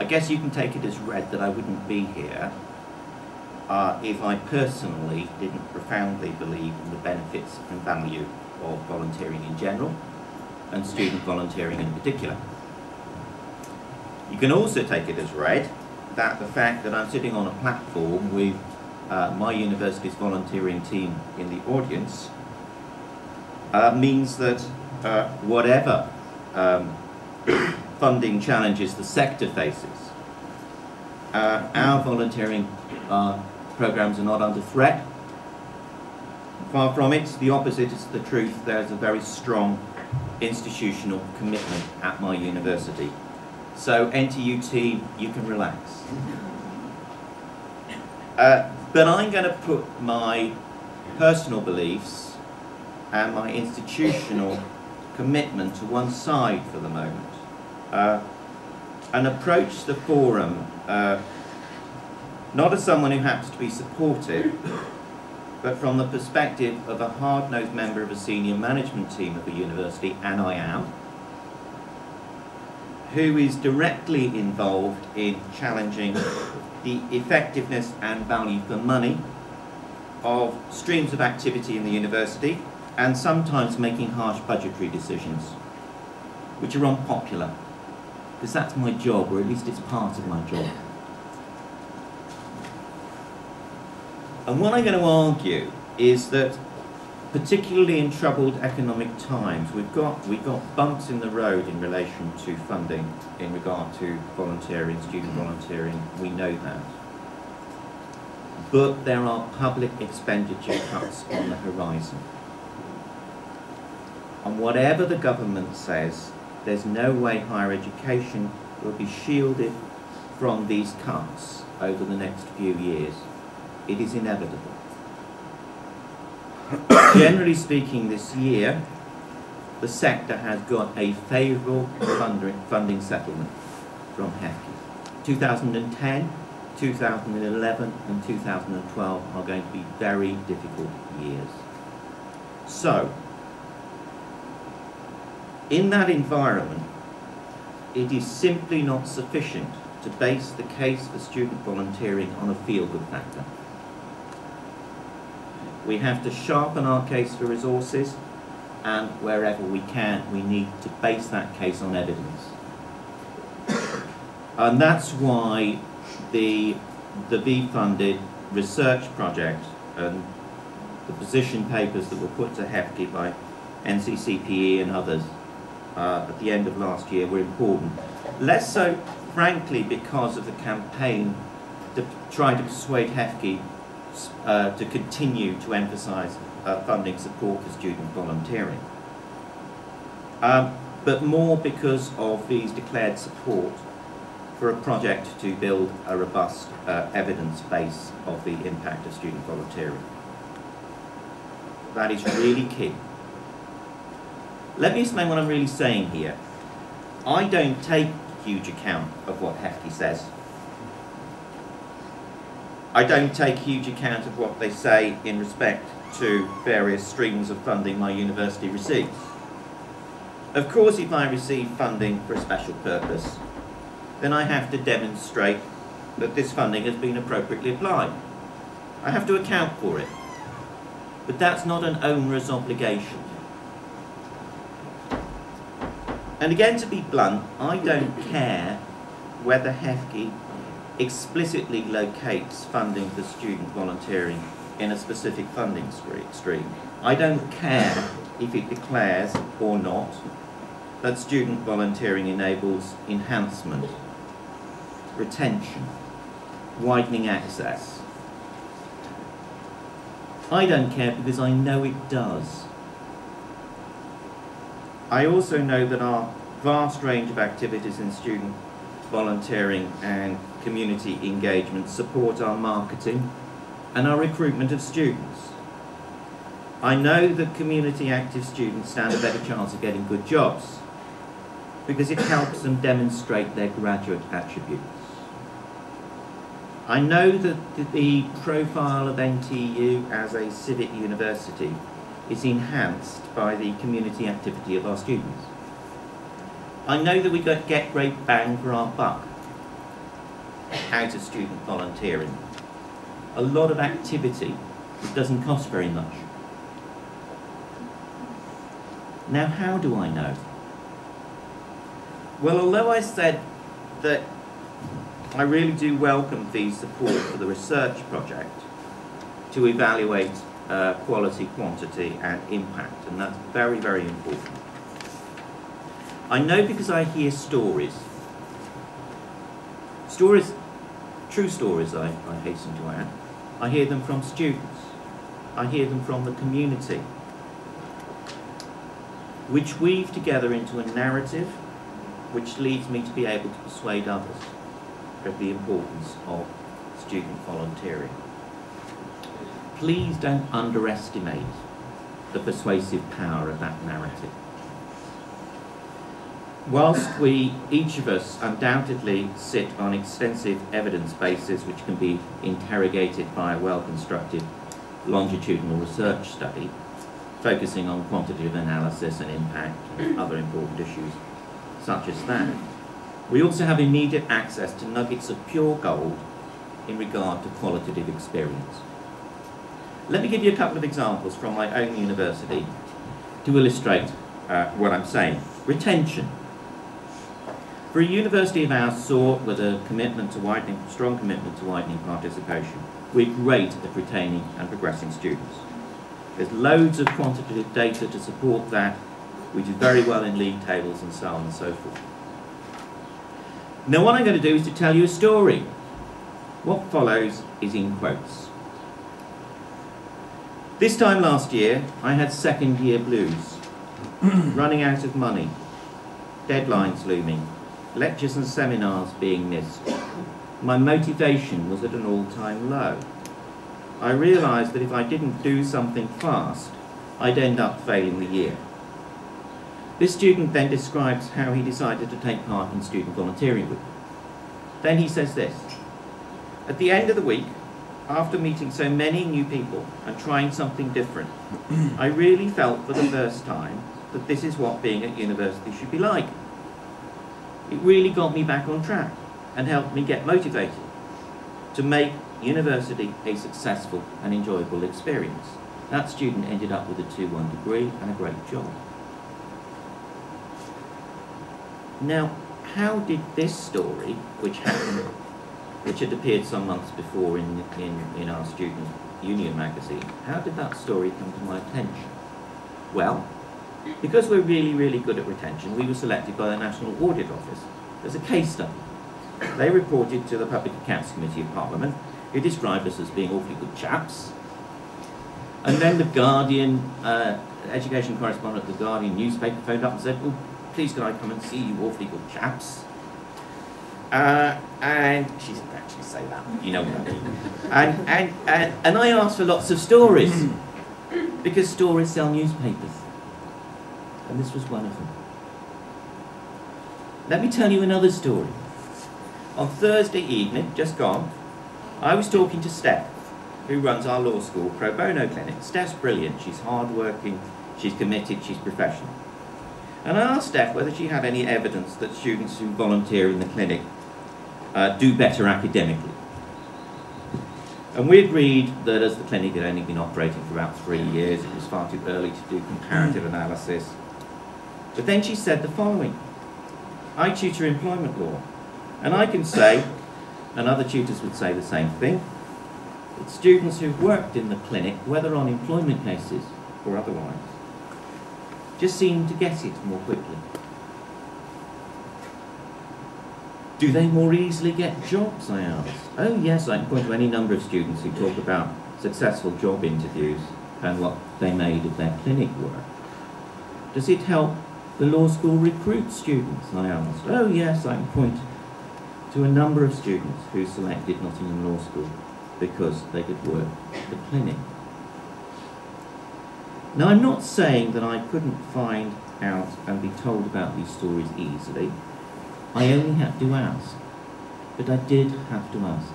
guess you can take it as read that I wouldn't be here if I personally didn't profoundly believe in the benefits and value of volunteering in general and student volunteering in particular. You can also take it as read that the fact that I'm sitting on a platform with my university's volunteering team in the audience means that whatever funding challenges the sector faces, our volunteering programs are not under threat. Far from it, the opposite is the truth. There's a very strong institutional commitment at my university. So NTU team, you can relax. But I'm going to put my personal beliefs and my institutional commitment to one side for the moment and approach the forum not as someone who happens to be supportive, but from the perspective of a hard-nosed member of a senior management team of a university, and I am, who is directly involved in challenging the effectiveness and value for money of streams of activity in the university, and sometimes making harsh budgetary decisions, which are unpopular, because that's my job, or at least it's part of my job. And what I'm going to argue is that, particularly in troubled economic times, we've got bumps in the road in relation to funding in regard to volunteering, student volunteering, we know that. But there are public expenditure cuts on the horizon. And whatever the government says, there's no way higher education will be shielded from these cuts over the next few years. It is inevitable. Generally speaking, this year, the sector has got a favourable funding settlement from HEFCE. 2010, 2011 and 2012 are going to be very difficult years. So, in that environment, it is simply not sufficient to base the case for student volunteering on a feel-good factor. We have to sharpen our case for resources, and wherever we can, we need to base that case on evidence. And that's why the V-funded research project and the position papers that were put to HEFCE by NCCPE and others at the end of last year were important. Less so, frankly, because of the campaign to try to persuade HEFCE to continue to emphasise funding support for student volunteering. But more because of these declared support for a project to build a robust evidence base of the impact of student volunteering. That is really key. Let me explain what I'm really saying here. I don't take huge account of what HEFCE says. I don't take huge account of what they say in respect to various streams of funding my university receives. Of course, if I receive funding for a special purpose, then I have to demonstrate that this funding has been appropriately applied. I have to account for it. But that's not an onerous obligation. And again, to be blunt, I don't care whether HEFCE explicitly locates funding for student volunteering in a specific funding stream. I don't care if it declares or not that student volunteering enables enhancement, retention, widening access. I don't care because I know it does. I also know that our vast range of activities in student volunteering and community engagement support our marketing and our recruitment of students. I know that community active students stand a better chance of getting good jobs because it helps them demonstrate their graduate attributes. I know that the profile of NTU as a civic university is enhanced by the community activity of our students. I know that we get great bang for our buck out of student volunteering. A lot of activity that doesn't cost very much. Now, how do I know? Well, although I said that I really do welcome the support for the research project to evaluate quality, quantity and impact, and that's very, very important. I know because I hear stories. Stories, true stories I hasten to add. I hear them from students. I hear them from the community, which weave together into a narrative which leads me to be able to persuade others of the importance of student volunteering. Please don't underestimate the persuasive power of that narrative. Whilst we, each of us, undoubtedly sit on extensive evidence bases which can be interrogated by a well-constructed longitudinal research study, focusing on quantitative analysis and impact and other important issues such as that, we also have immediate access to nuggets of pure gold in regard to qualitative experience. Let me give you a couple of examples from my own university to illustrate what I'm saying. Retention. For a university of our sort, with a commitment to widening, strong commitment to widening participation, we're great at retaining and progressing students. There's loads of quantitative data to support that. We do very well in league tables and so on and so forth. Now what I'm going to do is to tell you a story. What follows is in quotes. This time last year, I had second year blues, running out of money, deadlines looming, lectures and seminars being missed. My motivation was at an all-time low. I realised that if I didn't do something fast, I'd end up failing the year. This student then describes how he decided to take part in student volunteering week. Then he says this: at the end of the week, after meeting so many new people and trying something different, I really felt for the first time that this is what being at university should be like. It really got me back on track and helped me get motivated to make university a successful and enjoyable experience. That student ended up with a 2-1 degree and a great job. Now, how did this story, which happened, which had appeared some months before in our student union magazine, how did that story come to my attention? Well, because we're really, really good at retention, we were selected by the National Audit Office as a case study. They reported to the Public Accounts Committee of Parliament, who described us as being awfully good chaps. And then the Guardian, education correspondent of the Guardian newspaper phoned up and said, well, please can I come and see you awfully good chaps? And she didn't actually say that, you know what I mean. And I asked for lots of stories, because stories sell newspapers. And this was one of them. Let me tell you another story. On Thursday evening, just gone, I was talking to Steph, who runs our law school pro bono clinic. Steph's brilliant, she's hard-working, she's committed, she's professional. And I asked Steph whether she had any evidence that students who volunteer in the clinic do better academically. And we agreed that as the clinic had only been operating for about 3 years, it was far too early to do comparative analysis. But then she said the following: I tutor employment law, and I can say, and other tutors would say the same thing, that students who've worked in the clinic, whether on employment cases or otherwise, just seem to get it more quickly. Do they more easily get jobs, I asked. Oh yes, I can point to any number of students who talk about successful job interviews and what they made of their clinic work. Does it help the law school recruit students, I asked. Oh yes, I can point to a number of students who selected Nottingham Law School because they could work at the clinic. Now, I'm not saying that I couldn't find out and be told about these stories easily. I only had to ask. But I did have to ask.